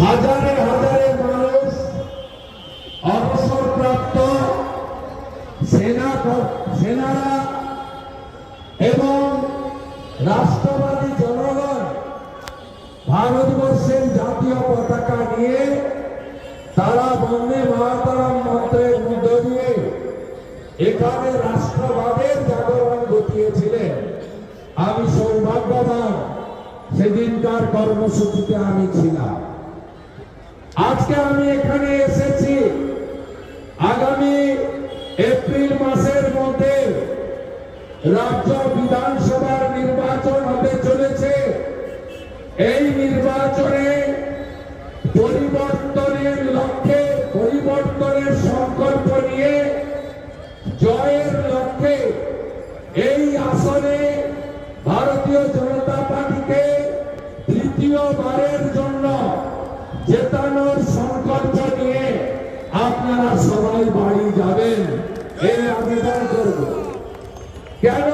হাজারে হাজারে মানুষ, অবসরপ্রাপ্ত সেনারা এবং রাষ্ট্রবাদী জনগণ ভারতবর্ষের জাতীয় পতাকা নিয়ে তারা বন্দে মাতরম মন্ত্রের মধ্য দিয়ে এখানে রাষ্ট্রবাদের জাগরণ ঘটিয়েছিলেন। আমি সৌভাগ্যবান, সেদিনকার কর্মসূচিতে আমি ছিলাম। আজকে আমি এখানে এসেছি, আগামী এপ্রিল মাসের মধ্যে রাজ্য বিধানসভার নির্বাচন হতে চলেছে। এই নির্বাচনে পরিবর্তনের লক্ষ্যে, পরিবর্তনের সংকল্প নিয়ে জয়ের লক্ষ্যে এই আসনে ভারতীয় জনতা পার্টিকে তৃতীয়বারের জন্য জেতানোর সংকল্প নিয়ে আপনারা সবাই বাড়ি যাবেন, এই আবেদন করব। কেন